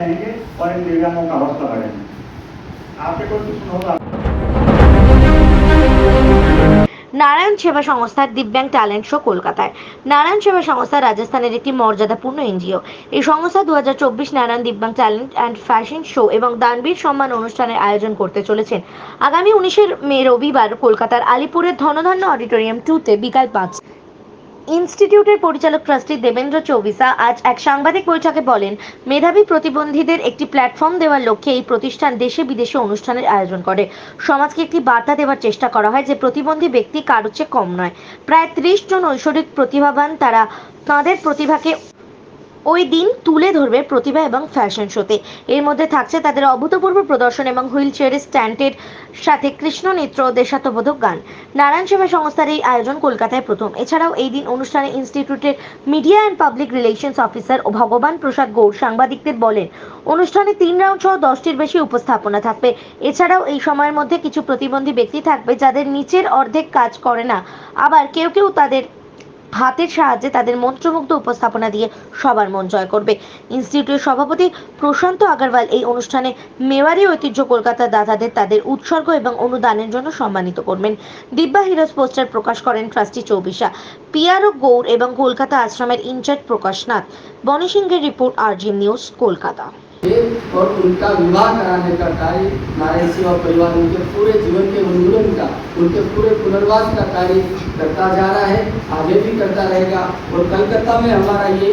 रहेंगे और इन दिव्यांगों का हौसला बढ़ेंगे। आपके कोई प्रश्न होगा? নারায়ণ সেবা সংস্থার দিব্যাং ট্যালেন্ট শো কলকাতায়। নারায়ণ সেবা সংস্থা রাজস্থানের একটি মর্যাদাপূর্ণ এনজিও। এই সংস্থা 2024 নারায়ণ দিব্যাং ট্যালেন্ট অ্যান্ড ফ্যাশন শো এবং দানবীর সম্মান অনুষ্ঠানের আয়োজন করতে চলেছেন আগামী 19 মে রবিবার কলকাতার আলিপুরের ধনধান্য অডিটোরিয়াম 2-তে বিকাল 5। ইনস্টিটিউটের পরিচালক ট্রাস্টি দেবেন্দ্র চৌবিসা আজ এক সাংবাদিক বৈঠকে বলেন, মেধাবী প্রতিবন্ধীদের একটি প্ল্যাটফর্ম দেওয়ার লক্ষ্যে এই প্রতিষ্ঠান দেশে বিদেশে অনুষ্ঠানের আয়োজন করে। সমাজকে একটি বার্তা দেওয়ার চেষ্টা করা হয় যে প্রতিবন্ধী ব্যক্তি কারোর চেয়ে কম নয়। প্রায় 30 জন ঐশ্বরিক প্রতিভাবান তারা তাঁদের প্রতিভাকে ওই দিন তুলে ধরবে প্রতিভা এবং ফ্যাশন শোতে। এর মধ্যে থাকছে তাদের অভূতপূর্ব প্রদর্শন এবং হুইল চেয়ারের স্ট্যান্ডের সাথে কৃষ্ণ নৃত্য ও দেশাত্মবোধক গান। নারায়ণ সেবা সংস্থার এই আয়োজন কলকাতায় প্রথম। এছাড়াও এই দিন অনুষ্ঠানে ইনস্টিটিউটের media and public relations officer ও ভগবান প্রসাদ গৌড় সাংবাদিকদের বলেন, অনুষ্ঠানে 3 রাউন্ড সহ 10টির বেশি উপস্থাপনা থাকবে। এছাড়াও এই সময়ের মধ্যে কিছু প্রতিবন্ধী ব্যক্তি থাকবে যাদের নিচের অর্ধেক কাজ করে না, আবার কেউ কেউ তাদের হাতের সাহায্যে তাদের মন্ত্রমুগ্ধ উপস্থাপনা দিয়ে সবার মন জয় করবে। ইনস্টিটিউটের সভাপতি প্রশান্ত আগরওয়াল এই অনুষ্ঠানে মেওয়ারি ঐতিহ্য কলকাতার দাতাদের তাদের উৎসর্গ এবং অনুদানের জন্য সম্মানিত করবেন। দিব্যা হিরোজ পোস্টার প্রকাশ করেন ট্রাস্টি চৌবিসা, পিআরও গৌড় এবং কলকাতা আশ্রমের ইনচার্জ প্রকাশ নাথ। বনি সিংহের রিপোর্ট, आरजी নিউজ, कलकत्ता। और उनका विवाह कराने का कार्य नारायण सेवा परिवार उनके पूरे जीवन के उन्मूलन का, उनके पूरे पुनर्वास का कार्य करता जा रहा है, आगे भी करता रहेगा। और कलकत्ता में हमारा ये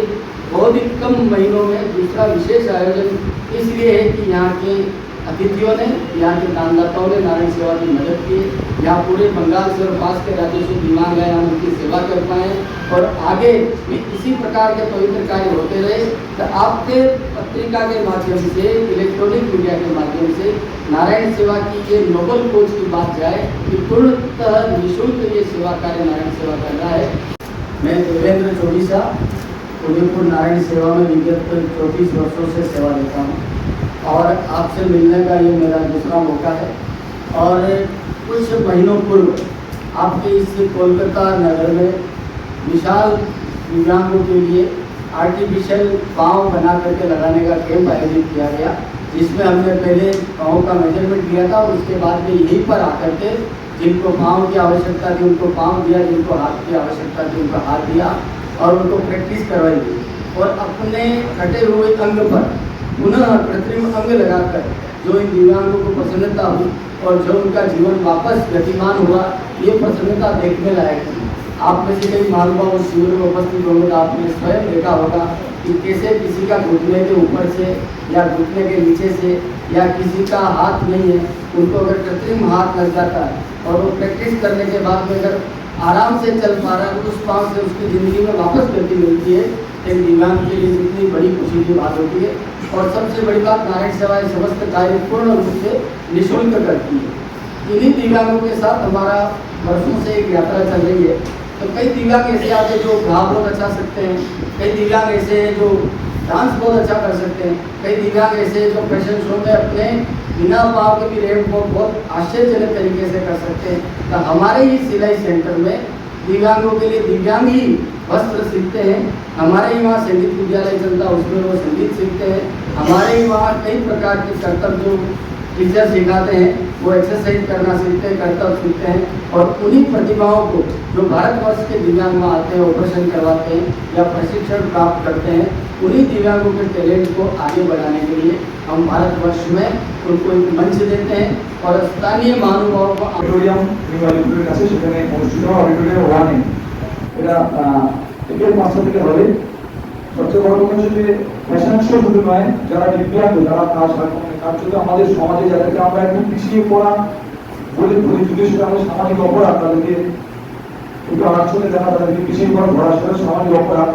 बहुत ही कम महीनों में दूसरा विशेष आयोजन इसलिए है कि यहाँ के अतिथियों ने, यहाँ के दानदाताओं ने नारायण सेवा की मदद की। यहाँ पूरे बंगाल से और पास के राज्यों से दिमाग आए, हम उनकी सेवा कर पाए और आगे भी इसी प्रकार के पवित्र कार्य होते रहे। तो आपके पत्रिका के माध्यम से, इलेक्ट्रॉनिक मीडिया के माध्यम से नारायण सेवा की ये नोबल खोज की बात जाए कि पूर्णतः निःशुल्क ये सेवा कार्य नारायण सेवा कर रहा है। मैं देवेंद्र चौबीसा उदयपुर नारायण सेवा में विगत 34 वर्षों से सेवा देता हूँ और आपसे मिलने का ये मेरा दूसरा मौका है। और कुछ महीनों पूर्व आपके इस कोलकाता नगर में विशाल दिव्यांगों के लिए आर्टिफिशियल पाँव बना करके लगाने का कैंप आयोजित किया गया, जिसमें हमने पहले पाँव का मेजरमेंट लिया था और उसके बाद में यहीं पर आकर के जिनको पाँव की आवश्यकता थी उनको पाँव दिया, जिनको हाथ की आवश्यकता थी उनको हाथ दिया और उनको प्रैक्टिस करवाई गई। और अपने कटे हुए अंग पर पुनः कृत्रिम अंग लगाकर जो इन दिव्यांगों को प्रसन्नता हुई और जो उनका जीवन वापस गतिमान हुआ, ये प्रसन्नता देखने लायक थी। आप में से कई महानुभाव उस शिविर में उपस्थित होंगे तो आपने स्वयं देखा होगा कि कैसे किसी का घुटने के ऊपर से या घुटने के नीचे से या किसी का हाथ नहीं है, उनको अगर कृत्रिम हाथ लग जाता है और वो प्रैक्टिस करने के बाद में अगर आराम से चल पा रहा है, उस पाँव से उसकी ज़िंदगी में वापस गति मिलती है। एक दिव्यांग के लिए इतनी बड़ी खुशी की बात होती है। और सबसे बड़ी बात, नारायण सेवा समस्त कार्य पूर्ण रूप से निःशुल्क करती है। इन्हीं दिव्यांगों के साथ हमारा वर्षों से एक यात्रा चल रही है। तो कई दिव्यांग ऐसे आते हैं जो गा बहुत अच्छा सकते हैं, कई दिव्यांग ऐसे हैं जो डांस बहुत अच्छा कर सकते हैं, कई दिव्यांग ऐसे हैं जो फैशन शो में अपने बिना पाँव के भी रैंप को बहुत आश्चर्यजनक तरीके से कर सकते हैं। तो हमारे ही सिलाई सेंटर में दिव्यांगों के लिए दिव्यांग ही वस्त्र सीखते हैं। हमारे ही वहाँ संगीत विद्यालय चलता है, उसमें वो संगीत सीखते हैं। हमारे ही वहाँ कई प्रकार के कर्तव्य जो टीचर सिखाते हैं, वो एक्सरसाइज करना सीखते हैं, कर्तव्य सीखते हैं। और उन्हीं प्रतिभाओं को जो भारतवर्ष के दिव्यांग में आते हैं, ऑपरेशन करवाते हैं या प्रशिक्षण प्राप्त करते हैं, उन्हीं दिव्यांगों के टैलेंट को आगे बढ़ाने के लिए हम भारतवर्ष में उनको एक मंच देते हैं और स्थानीय महानुभावों को ऑडिटोरियम আছে সেখানে অনুষ্ঠিত অডিটোরিয়াম 1 এটা টিকিট 500 থেকে হবে। সবচেয়ে বড় কথা হচ্ছে যে ফ্যাশন শো শুধু নয়, যারা দিব্যাঙ্গ যারা কাজ যদি আমাদের সমাজে যাদেরকে আমরা একটু পিছিয়ে পড়া বলে যদি সেটা আমাদের সামাজিক অপরাধ, তাদেরকে একটু আলোচনা দেখা, তাদেরকে পিছিয়ে পড়া পড়াশোনা সামাজিক অপরাধ,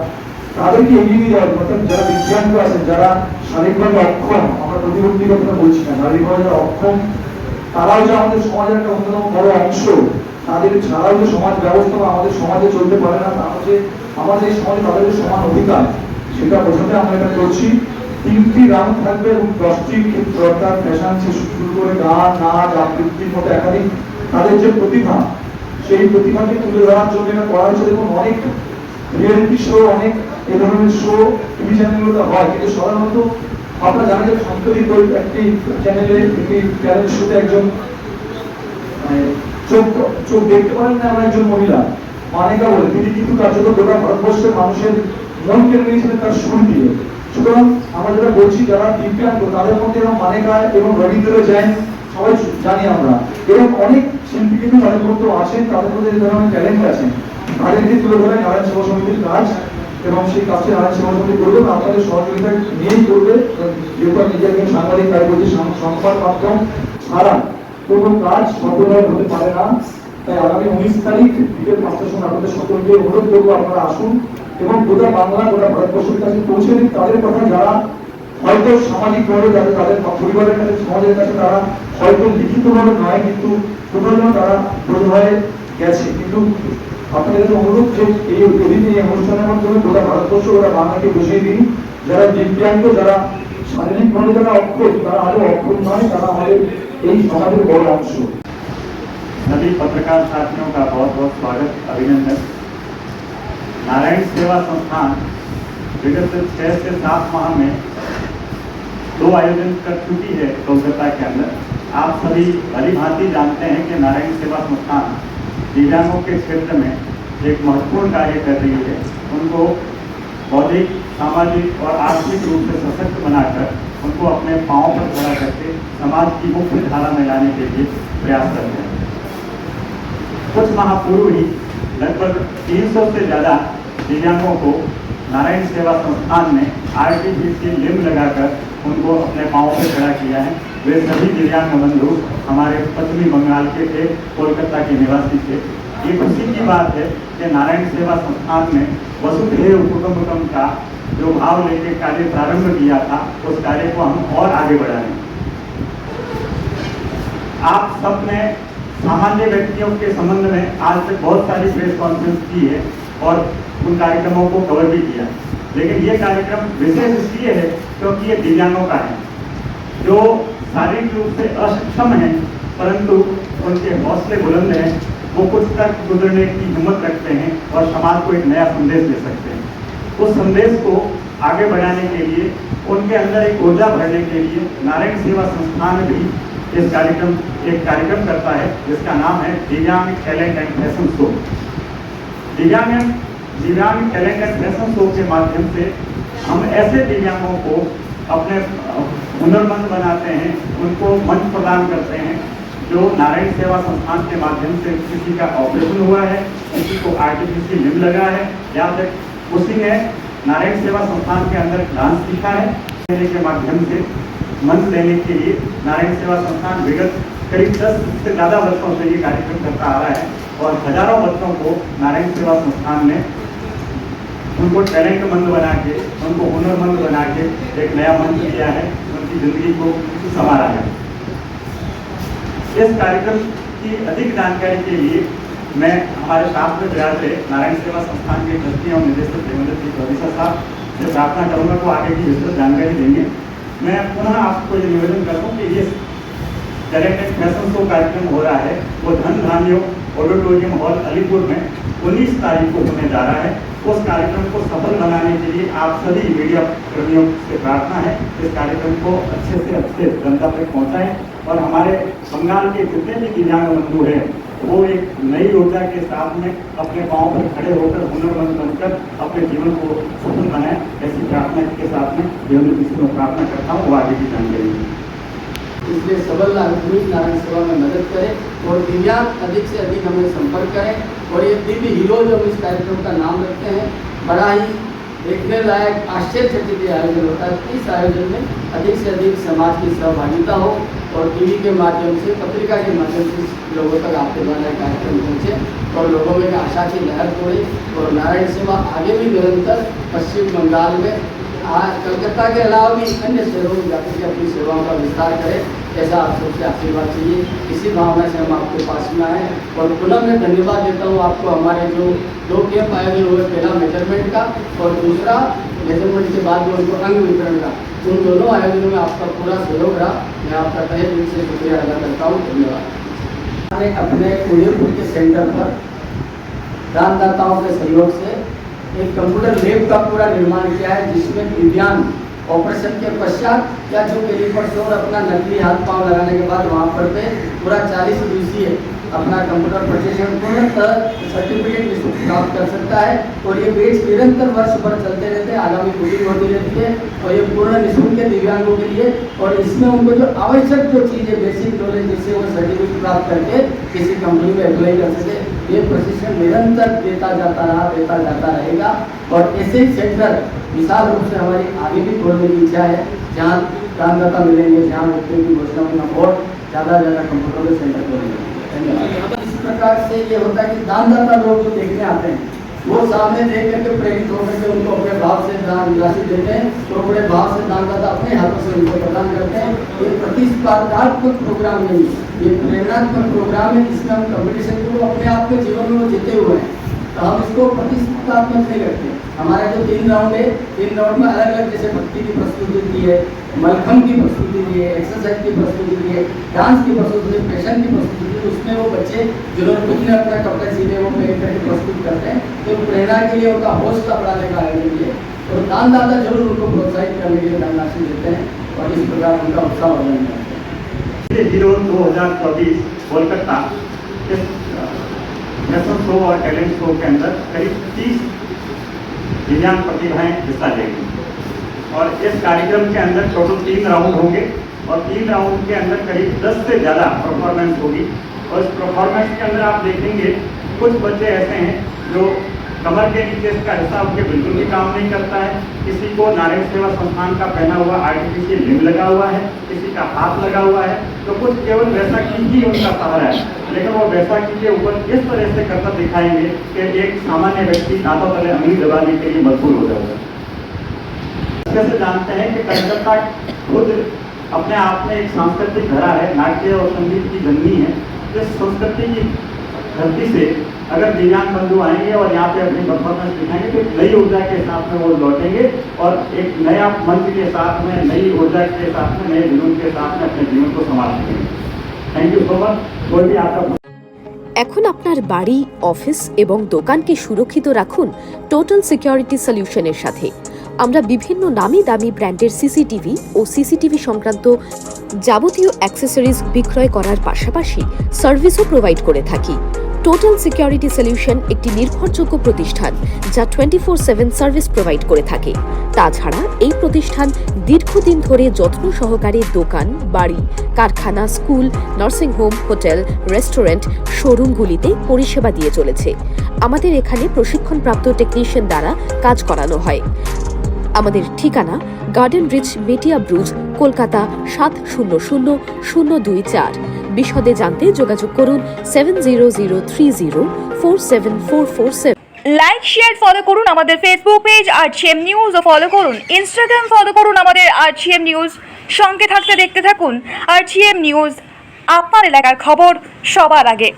তাদেরকে এগিয়ে যাওয়ার অর্থাৎ যারা দিব্যাঙ্গ আছেন, যারা শারীরিকভাবে অক্ষম, আমরা প্রতিবন্ধী কথা বলছি না, শারীরিকভাবে যারা অক্ষম, তারাও যে আমাদের সমাজের একটা অন্যতম বড় অংশ। তাদের ছাড়াও যে সমাজ ব্যবস্থা আমাদের সমাজে চলতে পারে না, তা হচ্ছে আমাদের এই সমাজে তাদের যে সমান অধিকার, সেটা বোঝাতে আমরা এটা করছি। 3টি রাউন্ড থাকবে এবং 10টি ক্ষেত্র অর্থাৎ ফ্যাশন থেকে শুরু করে গান, নাচ, আবৃত্তির মতো একাধিক তাদের যে প্রতিভা, সেই প্রতিভাকে তুলে ধরার জন্য এটা করা হচ্ছে। দেখুন, অনেক রিয়েলিটি শো, অনেক এ ধরনের শো টিভি চ্যানেলগুলোতে হয়, কিন্তু সাধারণত আপনারা জানেন যে সম্প্রতি একটি চ্যানেলে একটি ট্যালেন্ট শোতে একজন চোখ চোখ দেখতে পারেন না এমন একজন মহিলা মানিকা বলে, তিনি কিন্তু কার্যত গোটা ভারতবর্ষের মানুষের মন কেড়ে নিয়েছিলেন তার সুর দিয়ে। সুতরাং আমরা যেটা বলছি, যারা দিব্যাঙ্গ তাদের মধ্যে এরকম মানিকা এবং রবীন্দ্র জৈন সবাই জানি আমরা, এরকম অনেক শিল্পী কিন্তু তাদের মধ্যে আছেন, তাদের মধ্যে এই ধরনের ট্যালেন্ট আছে। তাদেরকে তুলে ধরে নারায়ণ সেবা সমিতির কাজ, এবং সেই কাজটি নারায়ণ সেবা সমিতি করবে, আপনাদের সহযোগিতা নিয়েই করবে। যেহেতু আমি নিজে একজন সাংবাদিক, তাই বলছি সংবাদ মাধ্যম ছাড়া কোনো কাজ সফলভাবে হতে পারে না। তাই আগামী 19 তারিখ বিকেল 5টার সময় আপনাদের সকলকে অনুরোধ করবো আপনারা আসুন এবং গোটা বাংলা গোটা ভারতবর্ষের কাছে পৌঁছে দিন তাদের কথা, যারা হয়তো সামাজিকভাবে যাদের তাদের পরিবারের কাছে সমাজের কাছে তারা হয়তো লিখিতভাবে নয় কিন্তু কোথাও তারা বোধ হয়ে গেছে। কিন্তু আপনাদের কাছে অনুরোধ যে এই অনুষ্ঠানের মাধ্যমে গোটা ভারতবর্ষ গোটা বাংলাকে বুঝিয়ে দিন, যারা দিব্যাঙ্গ, যারা শারীরিকভাবে যারা অক্ষম, তারা আরো অক্ষম নয়, তারা আমাদের এই সমাজের বড় অংশ। सभी पत्रकार साथियों का बहुत बहुत स्वागत, अभिनंदन। नारायण सेवा संस्थान विगत 6 से 7 माह में 2 आयोजन कर चुकी है कोलकाता के अंदर। आप सभी भली भांति जानते हैं कि नारायण सेवा संस्थान दिव्यांगों के क्षेत्र में एक महत्वपूर्ण कार्य कर रही है। उनको बौद्धिक, सामाजिक और आर्थिक रूप से सशक्त बनाकर उनको अपने पांव पर खड़ा करके समाज की मुख्य धारा में लाने के लिए प्रयास करते हैं। कुछ माह पूर्व ही लगभग 300 से ज़्यादा दिव्यांगों को नारायण सेवा संस्थान ने आर्टिफिशियल लिम्ब लगाकर उनको अपने पांव पर खड़ा किया है। वे सभी दिव्यांग बंधु हमारे पश्चिमी बंगाल के थे, कोलकाता के निवासी थे। ये खुशी की बात है कि नारायण सेवा संस्थान ने वसुधैव कुटुंबकम का जो भाव लेकर कार्य प्रारंभ किया था, उस कार्य को हम और आगे बढ़ाएं। आप सबने सामान्य व्यक्तियों के संबंध में आज तक बहुत सारी प्रेस कॉन्फ्रेंस की है और उन कार्यक्रमों को कवर भी किया, लेकिन ये कार्यक्रम विशेष इसलिए है क्योंकि ये दिव्यांगों का है, जो शारीरिक रूप से अक्षम हैं परंतु उनके हौसले बुलंद हैं। वो कुछ तक गुजरने की हिम्मत रखते हैं और समाज को एक नया संदेश दे सकते हैं। उस संदेश को आगे बढ़ाने के लिए, उनके अंदर एक ऊर्जा भरने के लिए नारायण सेवा संस्थान भी एक कार्यक्रम करता है जिसका नाम है दिव्यांग टैलेंट एंड फैशन शो। दिव्यांग टैलेंट एंड फैशन शो के माध्यम से हम ऐसे दिव्यांगों को अपने हुनरमंद बनाते हैं, उनको मंच प्रदान करते हैं। जो नारायण सेवा संस्थान के माध्यम से किसी का ऑपरेशन हुआ है, किसी को आर्टिफिशियल लिम्ब लगा है, या फिर उसी ने नारायण सेवा संस्थान के अंदर डांस सीखा है, के माध्यम से मंच देने के लिए नारायण सेवा संस्थान विगत करीब 10 से ज़्यादा वर्षों से ये कार्यक्रम करता आ रहा है और हजारों बच्चों को नारायण सेवा संस्थान ने उनको टैलेंटमंद बना के, उनको हुनरमंद बना के एक नया मंच दिया है, उनकी जिंदगी को संवारा है। इस कार्यक्रम की अधिक जानकारी के लिए मैं हमारे साथ में विराज रहे नारायण सेवा संस्थान के ट्रस्टी और निदेशक देवेंद्र जी प्रोफेसर साहब से प्रार्थना करूँगा को आगे की विस्तृत जानकारी देंगे। मैं पुनः आपको ये निवेदन करता हूँ कि ये टैलेंट एंड फैशन शो कार्यक्रम हो रहा है, वो धन धान्यों ऑडिटोरियम हॉल अलीपुर में 19 तारीख को होने जा रहा है। उस कार्यक्रम को सफल बनाने के लिए आप सभी मीडिया कर्मियों से प्रार्थना है इस कार्यक्रम को अच्छे से अच्छे जनता तक पहुँचाएं और हमारे बंगाल के जितने भी दिव्यांग बंधु हैं वो एक नई ऊर्जा के साथ में अपने पाँव पर खड़े होकर हुनरमंद बनकर अपने जीवन को सफल बनाएं। ऐसी प्रार्थना के साथ में देवेंद्र जी को प्रार्थना करता हूँ, वो आगे की जानकारी। इसलिए सबल नारायण सेवा में मदद करें और दिव्यांग अधिक से अधिक हमें संपर्क करें। और ये दिव्य हीरो जो हम इस कार्यक्रम का नाम रखते हैं, बड़ा ही देखने लायक आश्चर्यचकित आयोजन होता है। इस आयोजन में अधिक से अधिक समाज की सहभागिता हो और टीवी के माध्यम से, पत्रिका के माध्यम से लोगों तक आपके द्वारा कार्यक्रम पहुँचे और लोगों में आशा की लहर तोड़े और नारायण सेवा आगे भी निरंतर पश्चिम बंगाल में, कलकत्ता के अलावा भी अन्य शहरों में जाकर के अपनी सेवाओं का विस्तार करें। ऐसा आप सबसे आशीर्वाद चाहिए। इसी भावना से हम आपके पास में आए और पुनः मैं धन्यवाद देता हूँ आपको। हमारे जो 2 कैंप आयोजन हुए, पहला मेजरमेंट का और दूसरा मेजरमेंट के बाद में उनको अंग वितरण का, उन दोनों आयोजनों में आपका पूरा सहयोग रहा। मैं आपका तहे दिल से शुक्रिया अदा करता हूँ। धन्यवाद। मैंने अपने उदयपुर के सेंटर पर दानदाताओं के सहयोग से एक कंप्यूटर लैब का पूरा निर्माण किया है जिसमें दिव्यांग ऑपरेशन के पश्चात या जो कैलिपर्स और अपना नकली हाथ पांव लगाने के बाद वहाँ पर पे पूरा 40 दिवसीय अपना कंप्यूटर प्रशिक्षण पूर्णतः सर्टिफिकेट प्राप्त कर सकता है। और ये बैच निरंतर वर्ष भर चलते रहते हैं, आगामी बुकिंग होती रहती है और ये पूर्ण निःशुल्क है दिव्यांगों के लिए। और इसमें उनको जो आवश्यक जो चीज़ें बेसिक नॉलेज जिससे वो सर्टिफिकेट प्राप्त करके किसी कंपनी में अप्लाई कर सके, ये प्रशिक्षण निरंतर देता जाता रहेगा। और ऐसे सेंटर विशाल रूप से हमारी आगे भी खोलने की इच्छा है, जहाँ दानदाता मिलेंगे, जहाँ व्यक्तियों की घोषणा में और ज़्यादा कंप्यूटर के सेंटर खोलेंगे। धन्यवाद। इस प्रकार से ये होता है कि दानदाता लोग जो देखने आते हैं वो सामने देख करके प्रेरित होकर के उनको अपने भाव से दान राशि देते हैं, तो बड़े भाव से दानदाता अपने हाथों से उनको प्रदान करते हैं। ये प्रतिस्पर्धात्मक प्रोग्राम नहीं है, ये प्रेरणात्मक प्रोग्राम है, जिसमें हम कंपटीशन को अपने आप के जीवन में वो जीते हुए हैं, तो हम इसको प्रतिस्पर्धात्मक नहीं करते। हमारा जो 3 राउंड है, 3 राउंड में अलग अलग जैसे भक्ति की प्रस्तुति दी है, मलखम की प्रस्तुति दी है, एक्सरसाइज की प्रस्तुति दी है, डांस की प्रस्तुति दी है, फैशन की प्रस्तुति दी है। उसमें वो बच्चे जिन्होंने खुद ने अपना कपड़े सीने वो पेंट करके प्रस्तुत करते हैं, तो प्रेरणा के लिए उनका हौसला बढ़ाने का आयोजन के लिए और दानदाता जरूर उनको प्रोत्साहित करने के लिए धनराशि देते हैं और इस प्रकार उनका उत्साह वर्धन करते हैं। 2024 कोलकाता के नेशनल शो और टैलेंट शो के अंदर करीब 30 दिव्यांग प्रतिभाएं हिस्सा लेंगी और इस कार्यक्रम के अंदर टोटल 3 राउंड होंगे और 3 राउंड के अंदर करीब 10 से ज़्यादा परफॉर्मेंस होगी। और इस परफॉर्मेंस के अंदर आप देखेंगे कुछ बच्चे ऐसे हैं जो कमर के नीचे इसका हिस्सा उनके बिल्कुल भी काम नहीं करता है, किसी को नारायण सेवा संस्थान का पहना हुआ आर्टिफिशियल लिंग लगा हुआ है, किसी का हाथ लगा हुआ है, तो कुछ केवल वैसा की ही उनका सहारा है, लेकिन वो वैसा की के ऊपर इस तरह से करता दिखाएंगे कि एक सामान्य व्यक्ति दांतों तले अंगली दबाने के लिए मजबूर हो जाएगा। कैसे जानते हैं कि कलकत्ता खुद अपने आप में एक सांस्कृतिक धरा है, नाट्य और संगीत की जननी है। इस संस्कृति की धरती से अगर दिव्यांग बंधु आएंगे और यहाँ पे अपनी परफॉर्मेंस दिखाएंगे तो एक नई ऊर्जा के साथ में वो लौटेंगे और एक नया मंच के साथ में, नई ऊर्जा के साथ में, नए जुनून के साथ में अपने जीवन को संभाल सकेंगे। Thank you so much. कोई भी आपका এখন আপনার বাড়ি, অফিস এবং দোকানকে সুরক্ষিত রাখুন টোটাল সিকিউরিটি সলিউশনের সাথে। আমরা বিভিন্ন নামি দামি ব্র্যান্ডের সিসিটিভি ও সিসিটিভি সংক্রান্ত যাবতীয় অ্যাক্সেসরিজ বিক্রয় করার পাশাপাশি সার্ভিসও প্রোভাইড করে থাকি। টোটাল সিকিউরিটি সলিউশন একটি নির্ভরযোগ্য প্রতিষ্ঠান যা 24/7 সার্ভিস প্রোভাইড করে থাকে। তাছাড়া এই প্রতিষ্ঠান দীর্ঘদিন ধরে যত্ন সহকারে দোকান, বাড়ি, কারখানা, school, nursing home, hotel, restaurant, শোরুমগুলিতে পরিষেবা দিয়ে চলেছে। আমাদের এখানে প্রশিক্ষণপ্রাপ্ত টেকনিশিয়ান দ্বারা কাজ করানো হয়। আমাদের ঠিকানা গার্ডেন রিচ, মেটিয়া ব্রুজ, কলকাতা 700024। বিশদে জানতে যোগাযোগ করুন 7003047447। লাইক শেয়ার ফলো করুন আমাদের ফেসবুক পেজ আরজিএম নিউজ ও ফলো করুন ইনস্টাগ্রাম ফলো করুন আমাদের আরজিএম নিউজ। সঙ্গে থাকতে দেখতে থাকুন আরজিএম নিউজ, আপনার এলাকার খবর সবার আগে।